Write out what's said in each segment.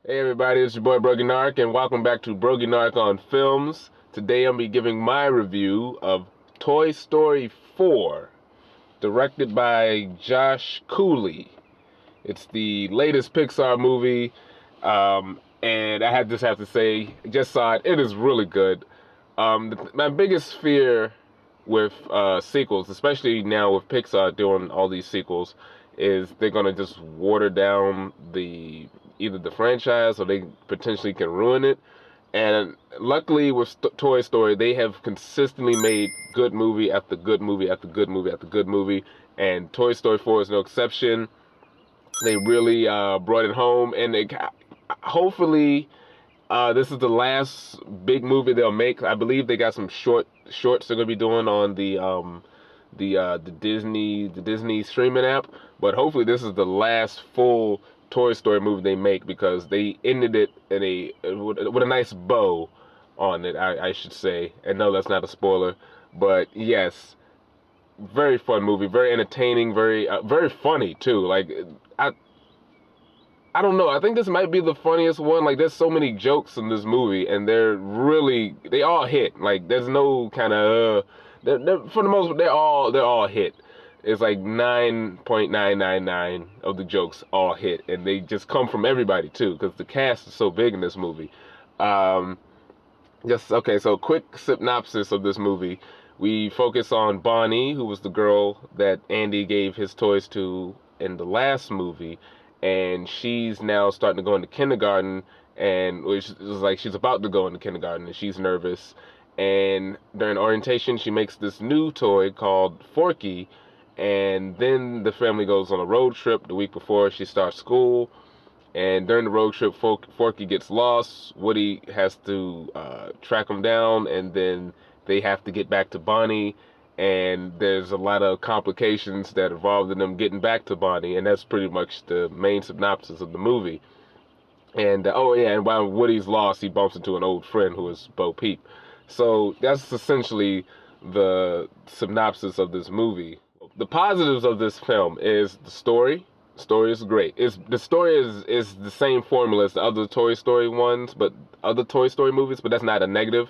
Hey everybody, it's your boy Brogi Naric, and welcome back to Brogi Naric on Films. Today I'll be giving my review of Toy Story 4, directed by Josh Cooley. It's the latest Pixar movie, and just have to say, just saw it. It is really good. My biggest fear with sequels, especially now with Pixar doing all these sequels, is they're gonna just water down either the franchise or they potentially can ruin it. And luckily with Toy Story, they have consistently made good movie after good movie after good movie after good movie, and Toy Story 4 is no exception. They really brought it home, and hopefully this is the last big movie they'll make. I believe they got some shorts they're gonna be doing on the Disney streaming app. But hopefully this is the last full Toy Story movie they make, because they ended it in with a nice bow on it, I should say. And no, that's not a spoiler, but yes, very fun movie, very entertaining, very funny too. Like I I don't know. I think this might be the funniest one. Like, there's so many jokes in this movie, and they all hit. Like, there's no kind of, for the most part, they're all hit. It's like 9.999 of the jokes all hit, and they just come from everybody too, because the cast is so big in this movie. Um, just okay. So, quick synopsis of this movie. We focus on Bonnie, who was the girl that Andy gave his toys to in the last movie, and she's now starting to go into kindergarten, and which is like she's about to go into kindergarten, and she's nervous. And during orientation, she makes this new toy called Forky, and then the family goes on a road trip the week before she starts school. And during the road trip, Forky gets lost. Woody has to track him down, and then they have to get back to Bonnie. And there's a lot of complications that involve in them getting back to Bonnie, and that's pretty much the main synopsis of the movie. And oh yeah, and while Woody's lost, he bumps into an old friend who is Bo Peep. So that's essentially the synopsis of this movie. The positives of this film is the story. Story is great. The story is the same formula as the other Toy Story ones, but other Toy Story movies, but that's not a negative,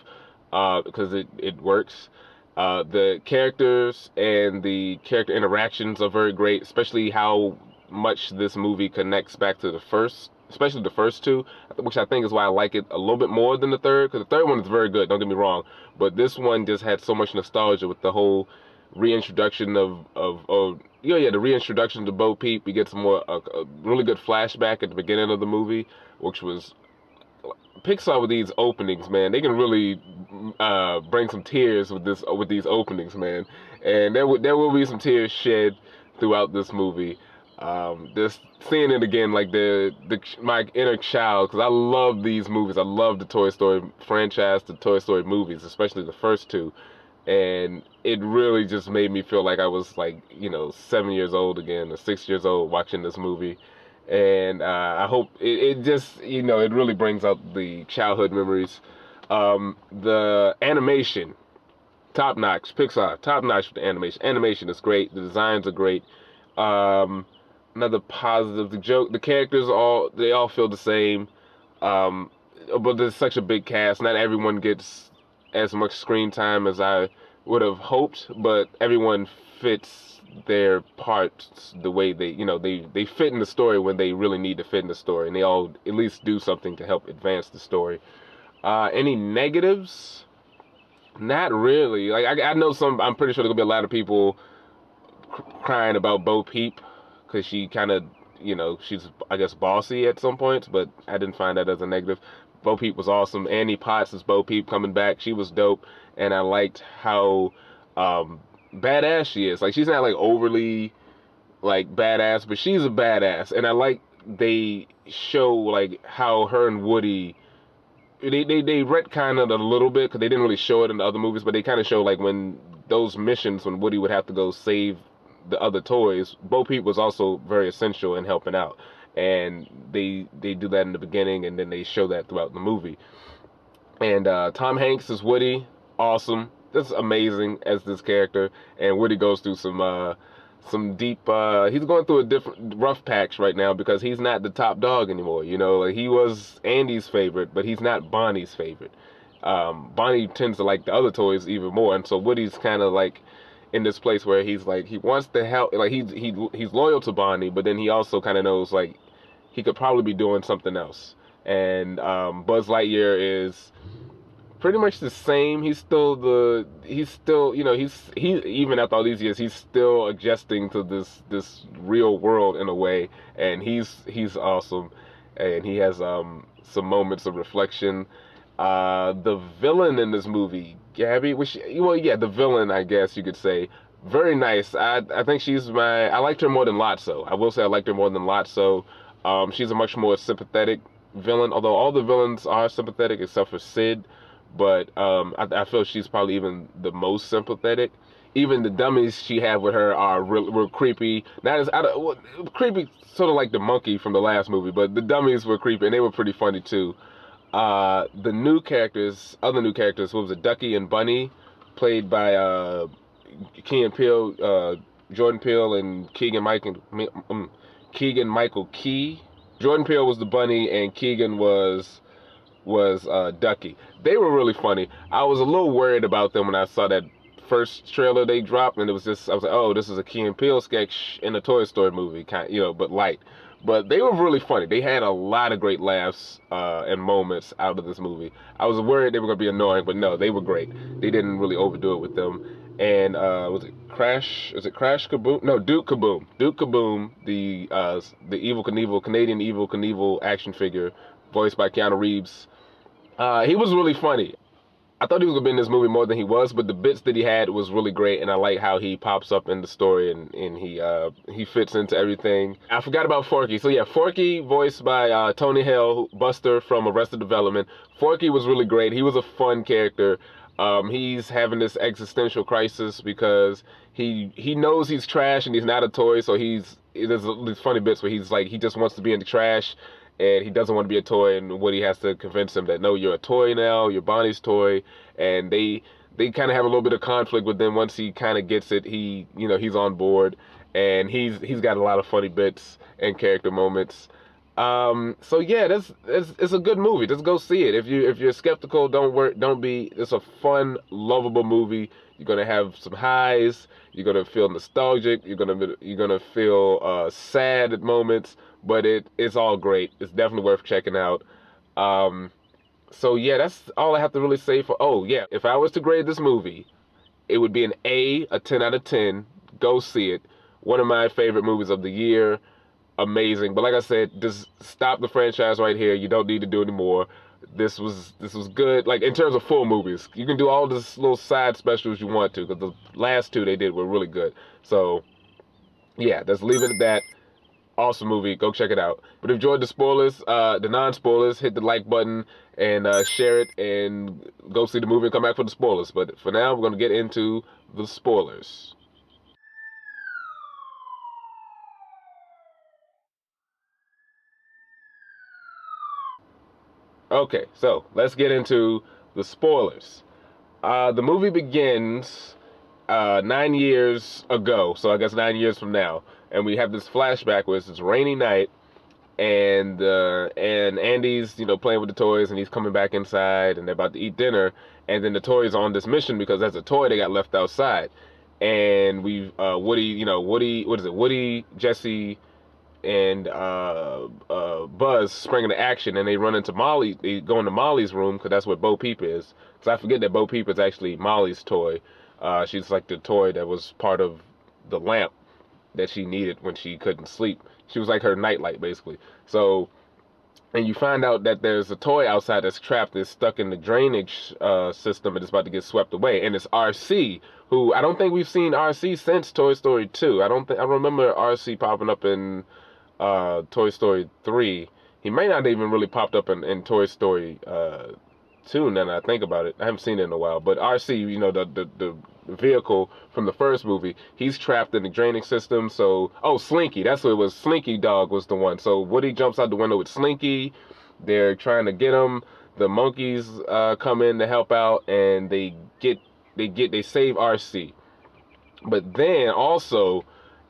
because it works. The characters and the character interactions are very great, especially how much this movie connects back to the first, especially the first two, which I think is why I like it a little bit more than the third, because the third one is very good, don't get me wrong, but this one just had so much nostalgia with the whole reintroduction of yeah, the reintroduction to Bo Peep. We get some more a really good flashback at the beginning of the movie, which was Pixar with these openings, man. They can really bring some tears with these openings, man. And there will be some tears shed throughout this movie. Just seeing it again, like the my inner child, because I love these movies. I love the Toy Story franchise, the Toy Story movies, especially the first two. And it really just made me feel like I was, like, 7 years old again, or 6 years old, watching this movie. And I hope it just, it really brings out the childhood memories. The animation, top notch. Pixar, top notch for the animation. Animation is great. The designs are great. Um, Another positive, the characters they all feel the same. Um, but there's such a big cast. Not everyone gets as much screen time as I would have hoped, but everyone fits their parts the way they fit in the story when they really need to fit in the story, and they all at least do something to help advance the story. Any negatives? Not really. Like, I know some. I'm pretty sure there's gonna be a lot of people crying about Bo Peep, because she kind of, she's, I guess, bossy at some points, but I didn't find that as a negative. Bo Peep was awesome. Annie Potts is Bo Peep coming back. She was dope, and I liked how badass she is. Like, she's not like overly like badass, but she's a badass, and I like they show like how her and Woody they retcon it a little bit, because they didn't really show it in the other movies, but they kind of show like when those missions when Woody would have to go save the other toys. Bo Peep was also very essential in helping out, and they do that in the beginning, and then they show that throughout the movie. And Tom Hanks is Woody, awesome. That's amazing as this character, and Woody goes through some deep. He's going through a different rough patch right now because he's not the top dog anymore. You know, like he was Andy's favorite, but he's not Bonnie's favorite. Bonnie tends to like the other toys even more, and so Woody's kind of like in this place where he's like he wants to help. Like he's loyal to Bonnie, but then he also kind of knows like he could probably be doing something else. And Buzz Lightyear is pretty much the same. He's still, you know, he even after all these years, he's still adjusting to this real world in a way, and he's awesome, and he has some moments of reflection. The villain in this movie, Gabby, well, yeah, the villain, I guess you could say, very nice. I think I liked her more than Lotso. I will say I liked her more than Lotso. She's a much more sympathetic villain, although all the villains are sympathetic except for Sid. But I feel she's probably even the most sympathetic. Even the dummies she had with her are real creepy. Not as creepy, sort of like the monkey from the last movie, but the dummies were creepy and they were pretty funny too. The new characters, other new characters, what was it, Ducky and Bunny, played by Key and Peele, Jordan Peele and Keegan Michael Key. Jordan Peele was the bunny and Keegan was Ducky. They were really funny. I was a little worried about them when I saw that first trailer they dropped, and I was like, oh, this is a Key and Peele sketch in a Toy Story movie, kind, you know, but light. But they were really funny. They had a lot of great laughs and moments out of this movie. I was worried they were gonna be annoying, but no, they were great. They didn't really overdo it with them. And was it Crash? Is it Crash Kaboom? No, Duke Kaboom. Duke Kaboom, the Evel Knievel, Canadian Evel Knievel action figure, voiced by Keanu Reeves. He was really funny. I thought he was gonna be in this movie more than he was, but the bits that he had was really great, and I like how he pops up in the story and he fits into everything. I forgot about Forky. So yeah, Forky, voiced by Tony Hale, Buster from Arrested Development. Forky was really great. He was a fun character. He's having this existential crisis because he knows he's trash and he's not a toy, so there's these funny bits where he's like he just wants to be in the trash. And he doesn't want to be a toy, and Woody has to convince him that no, you're a toy now, you're Bonnie's toy, and they kind of have a little bit of conflict. But then once he kind of gets it, he's on board, and he's got a lot of funny bits and character moments. So yeah, it's a good movie. Just go see it. If you're skeptical, don't be. It's a fun, lovable movie. You're gonna have some highs. You're gonna feel nostalgic. You're gonna feel sad at moments. But it's all great. It's definitely worth checking out. So yeah, that's all I have to really say for. Oh yeah, if I was to grade this movie, it would be an A 10 out of 10. Go see it. One of my favorite movies of the year. Amazing. But like I said, just stop the franchise right here. You don't need to do any more. This was good. Like in terms of full movies, you can do all this little side specials you want to, because the last two they did were really good. So yeah, just leave it at that. Awesome movie. Go check it out. But if you enjoyed the spoilers, the non-spoilers, hit the like button and share it and go see the movie and come back for the spoilers. But for now, we're going to get into the spoilers. Okay, so let's get into the spoilers. The movie begins 9 years ago, so I guess 9 years from now, and we have this flashback where it's this rainy night, and Andy's playing with the toys, and he's coming back inside, and they're about to eat dinner, and then the toys are on this mission because there's a toy they got left outside, and Woody, what is it? Woody, Jesse, and Buzz spring into action, and they run into Molly. They go into Molly's room because that's where Bo Peep is. Because I forget that Bo Peep is actually Molly's toy. She's like the toy that was part of the lamp that she needed when she couldn't sleep. She was like her nightlight, basically. So, and you find out that there's a toy outside that's trapped, that's stuck in the drainage system, and it's about to get swept away. And it's RC, who I don't think we've seen RC since Toy Story 2. I remember RC popping up in Toy Story 3. He may not even really popped up in Toy Story 2 now that I think about it. I haven't seen it in a while. But RC, the vehicle from the first movie, he's trapped in the draining system. So, Slinky, that's what it was. Slinky Dog was the one. So Woody jumps out the window with Slinky. They're trying to get him. The monkeys come in to help out, and they save RC. But then also,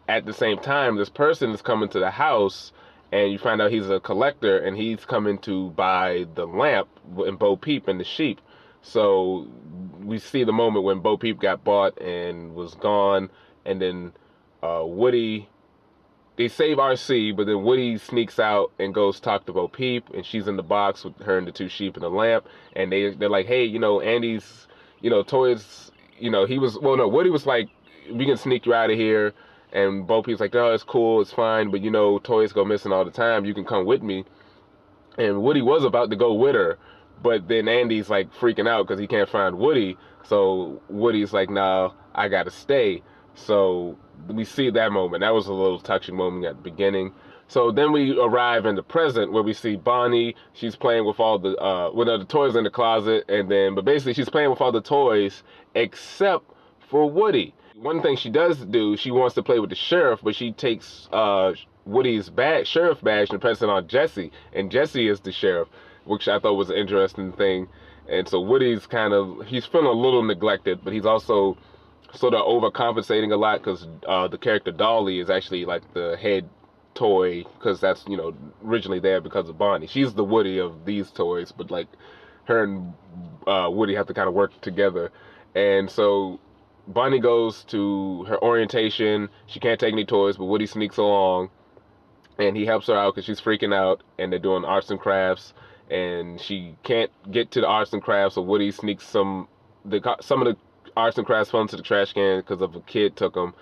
at the same time, this person is coming to the house, and you find out he's a collector, and he's coming to buy the lamp and Bo Peep and the sheep. So we see the moment when Bo Peep got bought and was gone, and then Woody, they save RC, but then Woody sneaks out and goes talk to Bo Peep, and she's in the box with her and the two sheep and the lamp, and they're like, hey, Andy's, toys, he was, well, no, Woody was like, we can sneak you out of here, and Bo Peep's like, no, it's cool, it's fine, but toys go missing all the time, you can come with me, and Woody was about to go with her, but then Andy's like freaking out because he can't find Woody, so Woody's like, nah, I gotta stay. So we see that moment. That was a little touching moment at the beginning. So then we arrive in the present where we see Bonnie. She's playing with all the the toys in the closet, but basically she's playing with all the toys except for Woody. One thing she does do, she wants to play with the sheriff, but she takes Woody's sheriff badge and puts it on Jesse, and Jesse is the sheriff, which I thought was an interesting thing. And so Woody's he's feeling a little neglected, but he's also sort of overcompensating a lot because the character Dolly is actually like the head toy, because that's originally there because of Bonnie. She's the Woody of these toys, but like her and Woody have to kind of work together. And so Bonnie goes to her orientation. She can't take any toys, but Woody sneaks along and he helps her out because she's freaking out, and they're doing arts and crafts, and she can't get to the arts and crafts, so Woody sneaks some of the arts and crafts fell into the trash can because of a kid took them.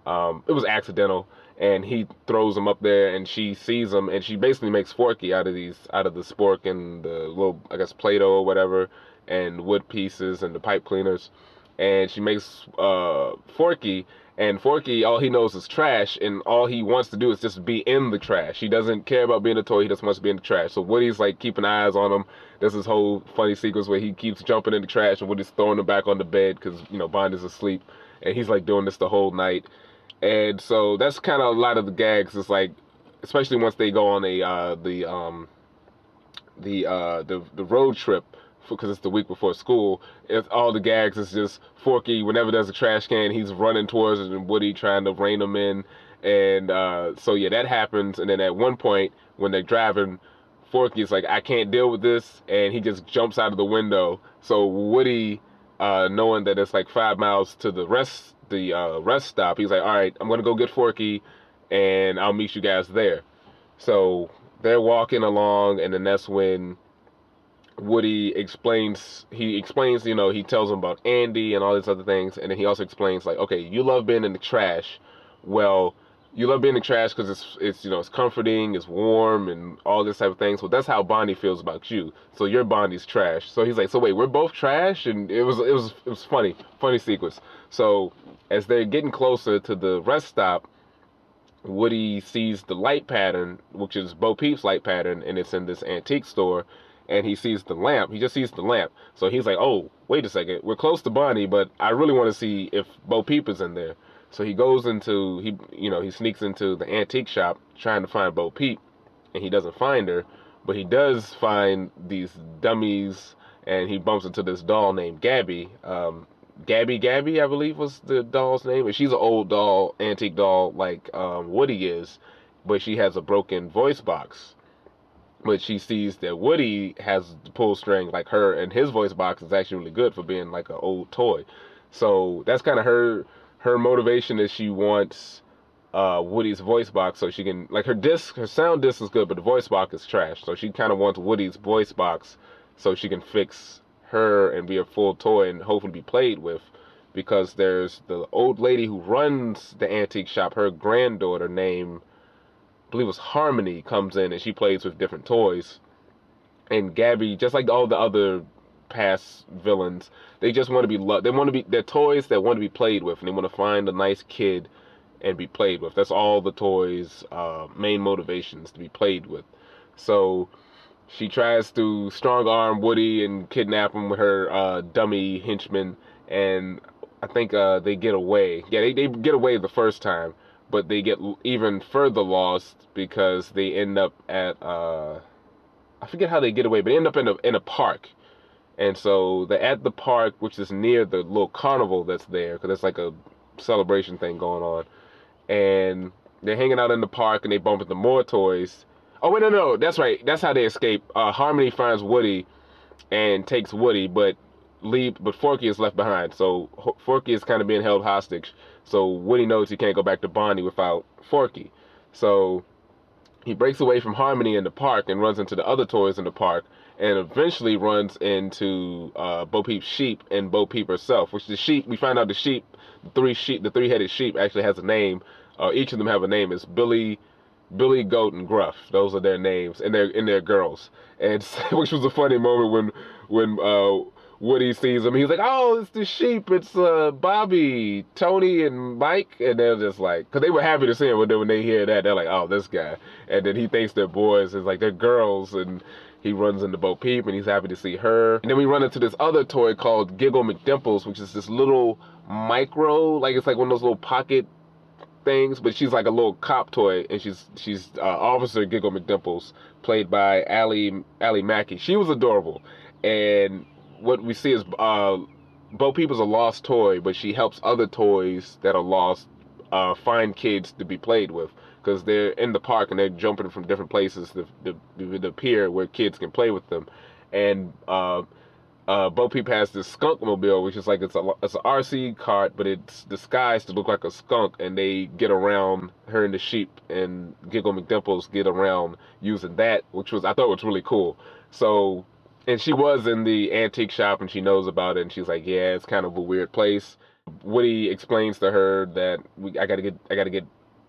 It was accidental, and he throws them up there, and she sees them, and she basically makes Forky out of the spork and the little, I guess, Play-Doh or whatever, and wood pieces and the pipe cleaners, and she makes Forky. And Forky, all he knows is trash, and all he wants to do is just be in the trash. He doesn't care about being a toy, he just wants to be in the trash. So Woody's like keeping eyes on him. There's this whole funny sequence where he keeps jumping in the trash, and Woody's throwing him back on the bed because, Bond is asleep. And he's like doing this the whole night. And so that's kind of a lot of the gags. It's like, especially once they go on the road trip, because it's the week before school, all the gags is just Forky, whenever there's a trash can, he's running towards it, and Woody trying to rein him in. And so yeah, that happens. And then at one point when they're driving, Forky's like, I can't deal with this, and he just jumps out of the window. So Woody, knowing that it's like 5 miles to the rest stop, he's like, all right, I'm gonna go get Forky, and I'll meet you guys there. So they're walking along, and then that's when Woody explains, he tells him about Andy and all these other things, and then he also explains, like, okay, you love being in the trash. Well, you love being in the trash because it's comforting, it's warm, and all this type of things. So that's how Bonnie feels about you. So you're Bonnie's trash. So he's like, so wait, we're both trash? And it was funny sequence. So as they're getting closer to the rest stop, Woody sees the light pattern, which is Bo Peep's light pattern, and it's in this antique store. And he sees the lamp. He just sees the lamp. So he's like, oh, wait a second. We're close to Bonnie, but I really want to see if Bo Peep is in there. So he goes into, he sneaks into the antique shop trying to find Bo Peep, and he doesn't find her, but he does find these dummies, and he bumps into this doll named Gabby. Gabby, I believe was the doll's name. And she's an old doll, antique doll, like Woody is, but she has a broken voice box. But she sees that Woody has the pull string like her, and his voice box is actually really good for being like an old toy. So that's kind of her motivation, is she wants Woody's voice box so she can, like, her sound disc is good, but the voice box is trash. So she kind of wants Woody's voice box so she can fix her and be a full toy and hopefully be played with, because there's the old lady who runs the antique shop, her granddaughter named, I believe it was Harmony, comes in and she plays with different toys. And Gabby, just like all the other past villains, they just want to be loved. They're toys that want to be played with, and they want to find a nice kid and be played with. That's all the toys' main motivations, to be played with. So she tries to strong arm Woody and kidnap him with her dummy henchman, and I think they get away. Yeah, they get away the first time, but they get even further lost because they end up at I forget how they get away, but they end up in a park. And so they're at the park, which is near the little carnival that's there, because it's like a celebration thing going on. and they're hanging out in the park, and they bump into more toys. Oh wait, no, that's right. That's how they escape. Harmony finds Woody and takes Woody, but Forky is left behind. So Forky is kind of being held hostage. So Woody knows he can't go back to Bonnie without Forky. So he breaks away from Harmony in the park and runs into the other toys in the park, and eventually runs into Bo Peep's sheep and Bo Peep herself. Which the sheep, we find out the sheep, the three-headed sheep actually has a name. Each of them have a name. It's Billy, Goat, and Gruff. Those are their names, and they're girls. And which was a funny moment when Woody sees them. He's like, "Oh, it's the sheep. It's Bobby, Tony, and Mike." And they're just like, because they were happy to see him, but then when they hear that, they're like, "Oh, this guy." And then he thinks they're boys. It's like they're girls, and he runs into Bo Peep, and he's happy to see her. And then we run into this other toy called Giggle McDimples, which is this little micro, like it's like one of those little pocket things, but she's like a little cop toy, and she's Officer Giggle McDimples, played by Ally Mackey. She was adorable, and what we see is Bo Peep is a lost toy, but she helps other toys that are lost find kids to be played with, because they're in the park and they're jumping from different places to appear where kids can play with them. And Bo Peep has this skunk mobile, which is like it's an RC cart, but it's disguised to look like a skunk, and they get around, her and the sheep and Giggle McDimples get around using that, which I thought was really cool. So, and she was in the antique shop and she knows about it, and she's like, yeah, it's kind of a weird place. Woody explains to her that I gotta get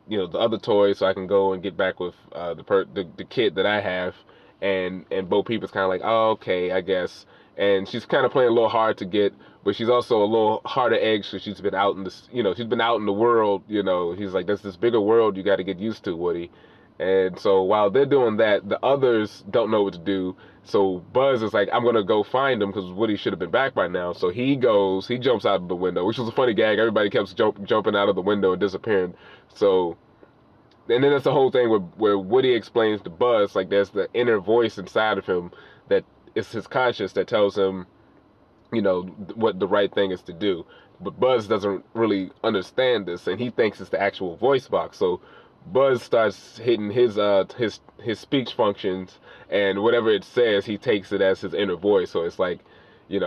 the other toys so I can go and get back with the kid that I have. And Bo Peep is kind of like, oh, okay, I guess. And she's kind of playing a little hard to get, but she's also a little harder egg, so she's been out in this, she's been out in the world, he's like, there's this bigger world you got to get used to, Woody. And so while they're doing that, the others don't know what to do. So Buzz is like, I'm going to go find him, because Woody should have been back by now. So he jumps out of the window, which was a funny gag. Everybody kept jumping out of the window and disappearing. So, and then that's the whole thing where Woody explains to Buzz, like, there's the inner voice inside of him that it's his conscience that tells him, what the right thing is to do. But Buzz doesn't really understand this, and he thinks it's the actual voice box. So Buzz starts hitting his speech functions, and whatever it says, he takes it as his inner voice. So it's like, we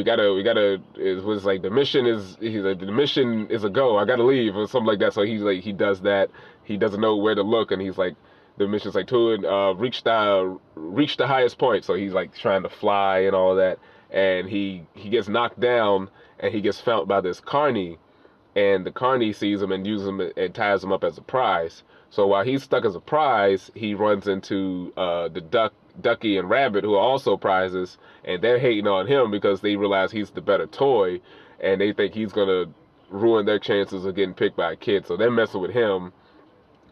gotta. It was like the mission is. He's like, the mission is a go. I gotta leave or something like that. So he's like, he does that. He doesn't know where to look, and he's like, the mission's like to reach the highest point. So he's like trying to fly and all that, and he gets knocked down, and he gets found by this carny, and the carny sees him and uses him and ties him up as a prize. So while he's stuck as a prize, he runs into the Ducky and Rabbit, who are also prizes, and they're hating on him because they realize he's the better toy, and they think he's gonna ruin their chances of getting picked by a kid. So they're messing with him,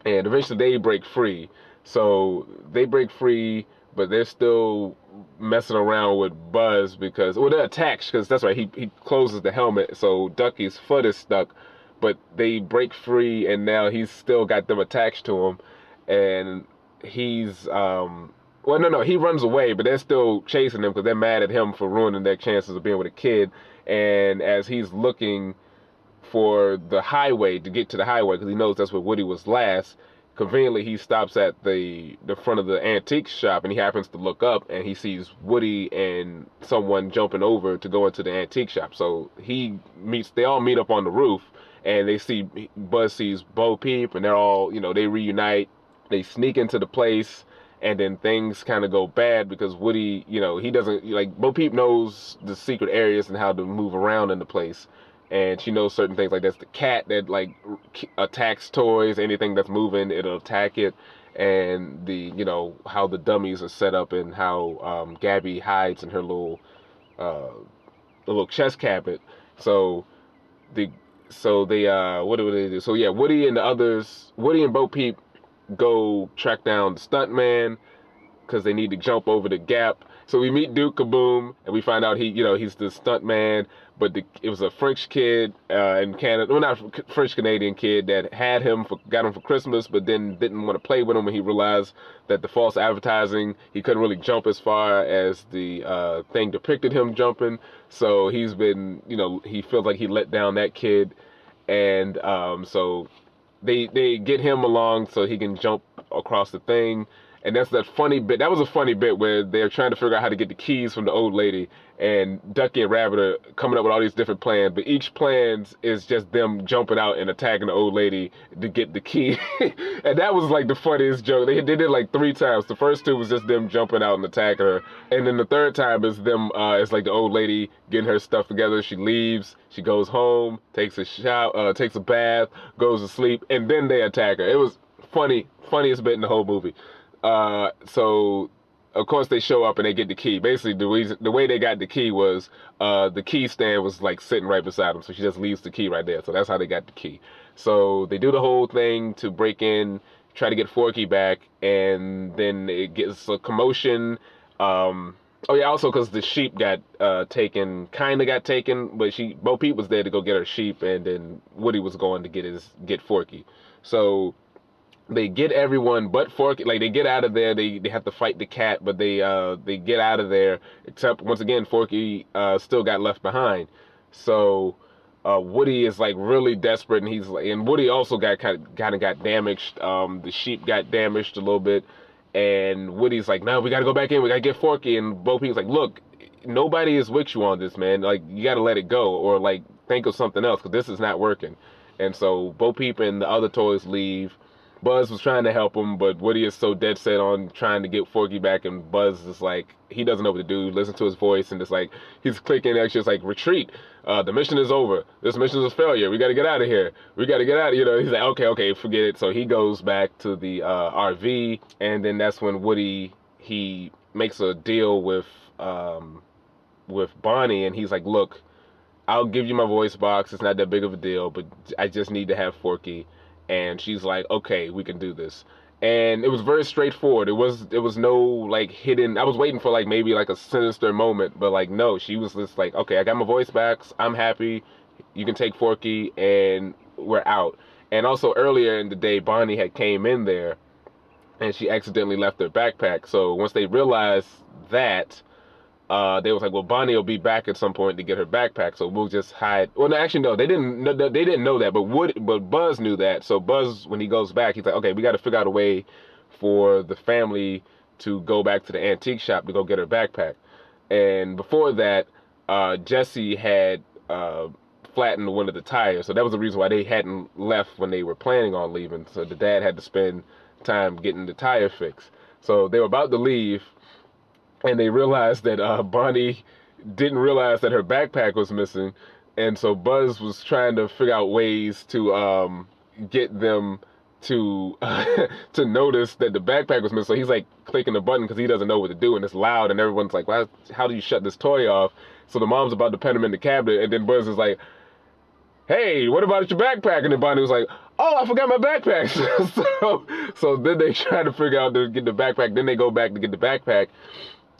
and eventually they break free. So they break free, but they're still messing around with Buzz because, well, they're attached, because that's right, he closes the helmet, so Ducky's foot is stuck, but they break free, and now he's still got them attached to him, and he's, well, no, he runs away, but they're still chasing him because they're mad at him for ruining their chances of being with a kid. And as he's looking for the highway, to get to the highway, because he knows that's where Woody was last, conveniently he stops at the front of the antique shop, and he happens to look up, and he sees Woody and someone jumping over to go into the antique shop. So they all meet up on the roof, and Buzz sees Bo Peep, and they're all, they reunite, they sneak into the place, and then things kind of go bad because Woody, he doesn't, like, Bo Peep knows the secret areas and how to move around in the place. And she knows certain things, like that's the cat that, like, attacks toys, anything that's moving, it'll attack it. And how the dummies are set up, and how Gabby hides in her little chest cabinet. So they what do they do? So yeah, Woody and Bo Peep go track down the stuntman because they need to jump over the gap. So we meet Duke Kaboom, and we find out he's the stuntman, but it was a French kid in Canada, well, not French Canadian kid that got him for Christmas, but then didn't want to play with him when he realized that the false advertising, he couldn't really jump as far as the thing depicted him jumping. So he's been, he feels like he let down that kid, and so they get him along so he can jump across the thing. And that's that funny bit. That was a funny bit where they're trying to figure out how to get the keys from the old lady, and Ducky and Rabbit are coming up with all these different plans. But each plan is just them jumping out and attacking the old lady to get the key. And that was like the funniest joke. They did it like 3 times. The first 2 was just them jumping out and attacking her, and then the third time is them. It's like the old lady getting her stuff together. She leaves. She goes home, takes a shower, takes a bath, goes to sleep, and then they attack her. It was funny, funniest bit in the whole movie. So of course they show up and they get the key. Basically, the way they got the key was the key stand was like sitting right beside them, so she just leaves the key right there. So that's how they got the key. So they do the whole thing to break in, try to get Forky back, and then it gets a commotion. Oh yeah, also because the sheep got taken, but Bo Peep was there to go get her sheep, and then Woody was going to get Forky. So they get everyone but Forky. Like, they get out of there. They have to fight the cat, but they get out of there. Except once again, Forky still got left behind. So Woody is like really desperate, and and Woody also got kind of got damaged. The sheep got damaged a little bit, and Woody's like, no, we gotta go back in. We gotta get Forky. And Bo Peep's like, look, nobody is with you on this, man. Like, you gotta let it go, or like think of something else, because this is not working. And so Bo Peep and the other toys leave. Buzz was trying to help him, but Woody is so dead set on trying to get Forky back, and Buzz is like, he doesn't know what to do. Listen to his voice, and it's like he's clicking extra. It's like, retreat. The mission is over. This mission is a failure. We got to get out of here. We got to get out. He's like, okay, forget it. So he goes back to the RV, and then that's when Woody, he makes a deal with Bonnie, and he's like, look, I'll give you my voice box. It's not that big of a deal, but I just need to have Forky. And she's like, okay, we can do this. And it was very straightforward. It was no like hidden. I was waiting for like maybe like a sinister moment, but like no, she was just like, okay, I got my voice back. I'm happy. You can take Forky, and we're out. And also earlier in the day, Bonnie had came in there, and she accidentally left her backpack. So once they realized that, they was like, well, Bonnie will be back at some point to get her backpack, so we'll just hide. Well, no, actually, no, they didn't know that, but Buzz knew that. So Buzz, when he goes back, he's like, okay, we got to figure out a way for the family to go back to the antique shop to go get her backpack. And before that, Jesse had flattened one of the tires, so that was the reason why they hadn't left when they were planning on leaving. So the dad had to spend time getting the tire fixed. So they were about to leave, and they realized that Bonnie didn't realize that her backpack was missing, and so Buzz was trying to figure out ways to get them to to notice that the backpack was missing. So he's like clicking the button because he doesn't know what to do, and it's loud, and everyone's like, well, how do you shut this toy off? So the mom's about to put him in the cabinet, and then Buzz is like, hey, what about your backpack? And then Bonnie was like, oh, I forgot my backpack. so then they try to figure out to get the backpack. Then they go back to get the backpack.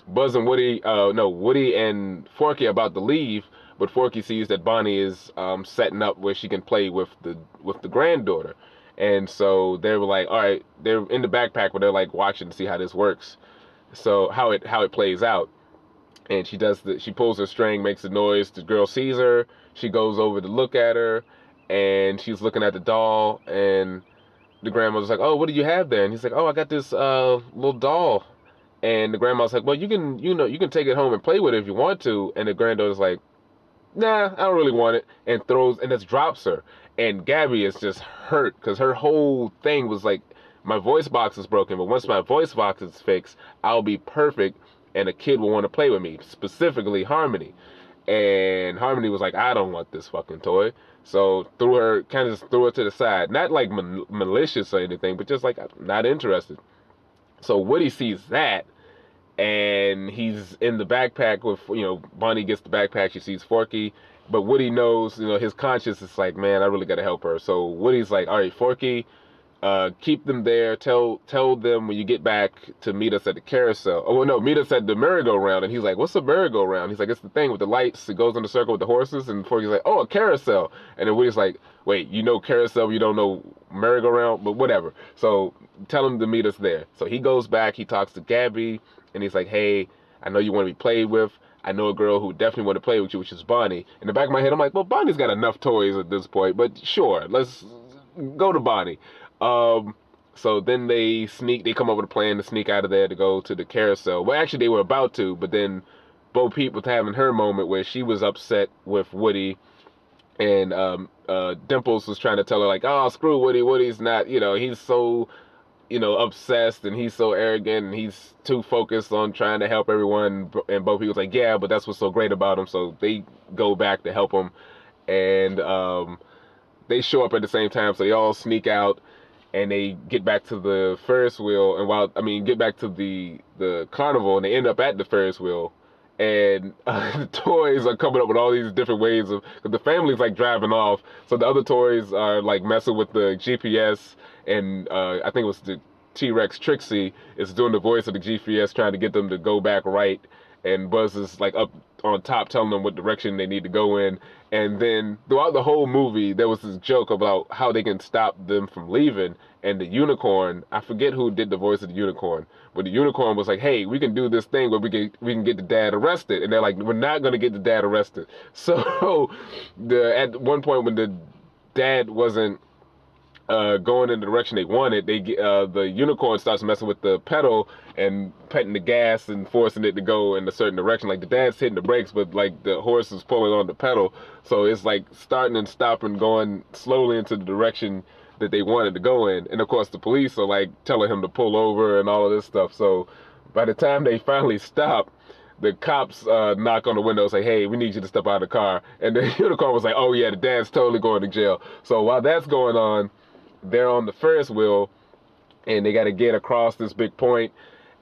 Buzz and Woody and Forky are about to leave, but Forky sees that Bonnie is setting up where she can play with the granddaughter, and so they were like, all right, they're in the backpack, but they're like watching to see how this works, so how it plays out. And she pulls her string, makes a noise. The girl sees her. She goes over to look at her, and she's looking at the doll, and the grandmother's like, oh, what do you have there? And he's like, oh, I got this little doll. And the grandma's like, well, you can take it home and play with it if you want to. And the granddaughter's like, nah, I don't really want it. And just drops her. And Gabby is just hurt because her whole thing was like, my voice box is broken, but once my voice box is fixed, I'll be perfect, and a kid will want to play with me, specifically Harmony. And Harmony was like, I don't want this fucking toy. So threw her to the side. Not like malicious or anything, but just like, I'm not interested. So Woody sees that, and he's in the backpack with, Bonnie gets the backpack, she sees Forky, but Woody knows, his conscience is like, man, I really got to help her. So Woody's like, all right, Forky, keep them there, tell them when you get back to meet us at the carousel. Oh, no, meet us at the merry-go-round. And he's like, what's a merry-go-round? He's like, it's the thing with the lights, it goes in a circle with the horses. And Forky's like, oh, a carousel. And then Woody's like, wait, you know carousel, you don't know merry-go-round, but whatever. So tell him to meet us there. So he goes back, he talks to Gabby, and he's like, hey, I know you want to be played with. I know a girl who definitely want to play with you, which is Bonnie. In the back of my head, I'm like, well, Bonnie's got enough toys at this point, but sure, let's go to Bonnie. So then they come up with a plan to sneak out of there to go to the carousel. Well, actually, they were about to, but then Bo Peep was having her moment where she was upset with Woody, and Dimples was trying to tell her, like, oh, screw Woody. Woody's not, he's so, obsessed, and he's so arrogant, and he's too focused on trying to help everyone. And Bo Peep was like, yeah, but that's what's so great about him. So they go back to help him, and they show up at the same time. So they all sneak out, and they get back to the Ferris wheel, and get back to the carnival, and they end up at the Ferris wheel, and the toys are coming up with all these different ways of, cause the family's like driving off, so the other toys are like messing with the GPS, and I think it was the T-Rex Trixie is doing the voice of the GPS, trying to get them to go back right, and Buzz is like up on top telling them what direction they need to go in. And then throughout the whole movie, there was this joke about how they can stop them from leaving. And the unicorn, I forget who did the voice of the unicorn, but the unicorn was like, hey, we can do this thing where we can get the dad arrested. And they're like, we're not going to get the dad arrested. So at one point when the dad wasn't going in the direction they wanted, the unicorn starts messing with the pedal and petting the gas and forcing it to go in a certain direction. Like the dad's hitting the brakes, but like the horse is pulling on the pedal, so it's like starting and stopping, going slowly into the direction that they wanted to go in. And of course the police are like telling him to pull over and all of this stuff. So by the time they finally stop, the cops knock on the window and say, hey, we need you to step out of the car. And the unicorn was like, oh yeah, the dad's totally going to jail. So while that's going on, they're on the Ferris wheel, and they got to get across this big point,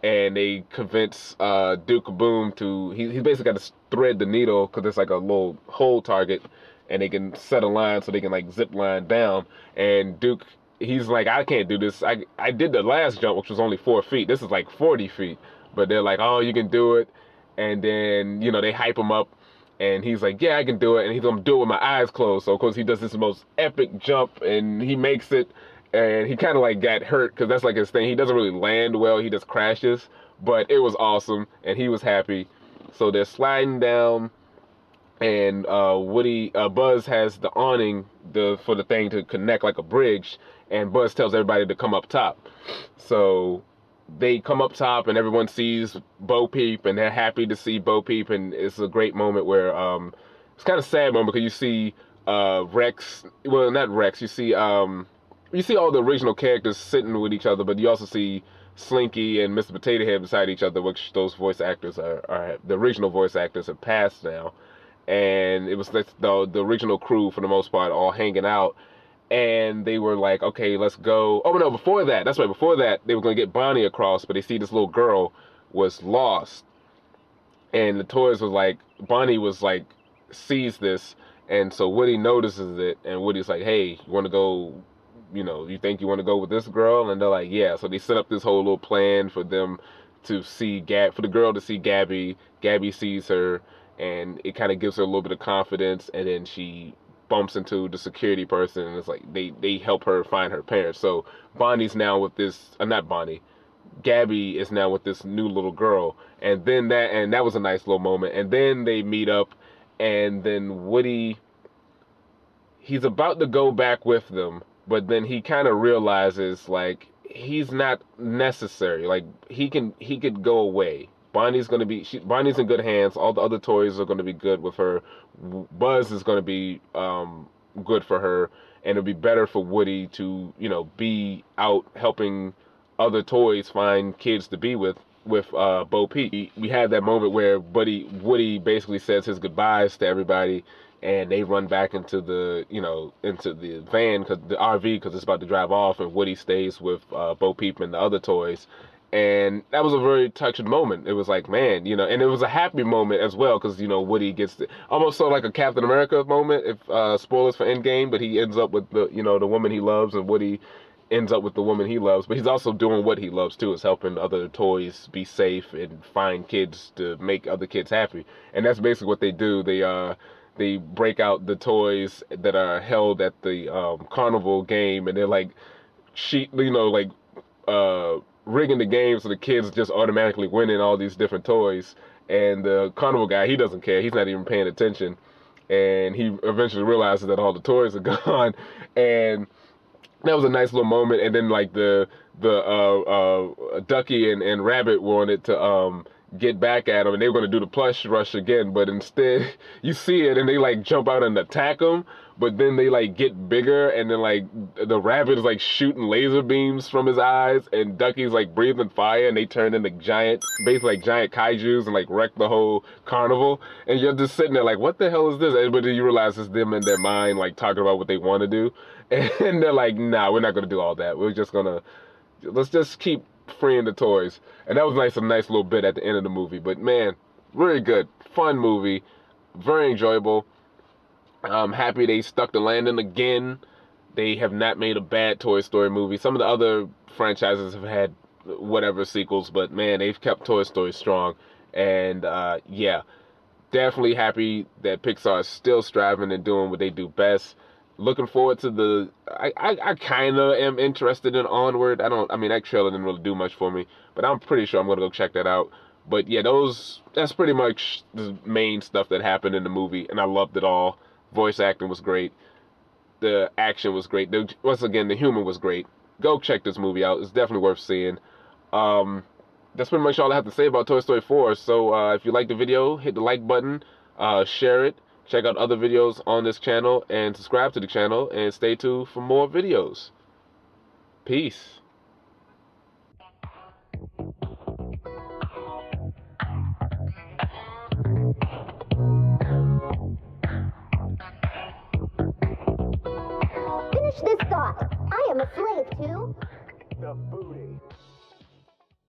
and they convince Duke Boom to, he basically got to thread the needle, because it's like a little hole target, and they can set a line so they can like zip line down. And Duke, he's like, I can't do this. I did the last jump, which was only 4 feet. This is like 40 feet. But they're like, oh, you can do it. And then, they hype him up. And he's like, yeah, I can do it. And he's going to do it with my eyes closed. So, of course, he does this most epic jump, and he makes it. And he kind of like got hurt, because that's like his thing. He doesn't really land well. He just crashes. But it was awesome, and he was happy. So they're sliding down, and Buzz has the awning for the thing to connect like a bridge. And Buzz tells everybody to come up top. So they come up top, and everyone sees Bo Peep, and they're happy to see Bo Peep. And it's a great moment where it's kind of sad moment, because you see Rex, well, not Rex, you see all the original characters sitting with each other, but you also see Slinky and Mr. Potato Head beside each other, which those voice actors are the original voice actors have passed now. And it was the original crew, for the most part, all hanging out. And they were like, okay, let's go. Oh, no, before that, that's right, before that, they were going to get Bonnie across, but they see this little girl was lost. And the toys was like, Bonnie was like, sees this, and so Woody notices it, and Woody's like, hey, you want to go, you think you want to go with this girl? And they're like, yeah. So they set up this whole little plan for them to see for the girl to see Gabby. Gabby sees her, and it kind of gives her a little bit of confidence, and then she bumps into the security person, and it's like they help her find her parents. So Bonnie's now with this, not Bonnie, Gabby is now with this new little girl. And then that was a nice little moment. And then they meet up, and then Woody, he's about to go back with them, but then he kind of realizes, like, he's not necessary. Like, he could go away. Bonnie's in good hands. All the other toys are going to be good with her. Buzz is going to be good for her, and it'll be better for Woody to be out helping other toys find kids to be with Bo Peep. We had that moment where Woody basically says his goodbyes to everybody, and they run back into the into the van, the RV, because it's about to drive off, and Woody stays with Bo Peep and the other toys. And that was a very touching moment. It was like, man, and it was a happy moment as well, because Woody gets almost sort of like a Captain America moment, if spoilers for Endgame, but he ends up with the the woman he loves, and Woody ends up with the woman he loves. But he's also doing what he loves too, is helping other toys be safe and find kids to make other kids happy. And that's basically what they do. They break out the toys that are held at the carnival game, and they're like rigging the game so the kids just automatically winning all these different toys. And the carnival guy, he doesn't care. He's not even paying attention. And he eventually realizes that all the toys are gone. And That was a nice little moment. And then like the Ducky and Rabbit wanted to get back at him, and they were going to do the plush rush again, but instead you see it and they like jump out and attack him, but then they like get bigger, and then like the rabbit is like shooting laser beams from his eyes, and Ducky's like breathing fire, and they turn into giant, basically like giant kaijus, and like wreck the whole carnival. And you're just sitting there like, what the hell is this? But then you realize it's them in their mind like talking about what they want to do, and they're like, nah, we're not going to do all that. Let's just keep freeing the toys. And that was nice, a nice little bit at the end of the movie. But man, really good, fun movie, very enjoyable. I'm happy they stuck the landing again. They have not made a bad Toy Story movie. Some of the other franchises have had whatever sequels, but man, they've kept Toy Story strong. And yeah, definitely happy that Pixar is still striving and doing what they do best. Looking forward to the. I kind of am interested in Onward. I mean, that trailer didn't really do much for me, but I'm pretty sure I'm gonna go check that out. But yeah, that's pretty much the main stuff that happened in the movie, and I loved it all. Voice acting was great. The action was great. Once again, the humor was great. Go check this movie out. It's definitely worth seeing. That's pretty much all I have to say about Toy Story 4. So if you like the video, hit the like button, share it. Check out other videos on this channel and subscribe to the channel and stay tuned for more videos. Peace. Finish this thought. I am a slave to the booty.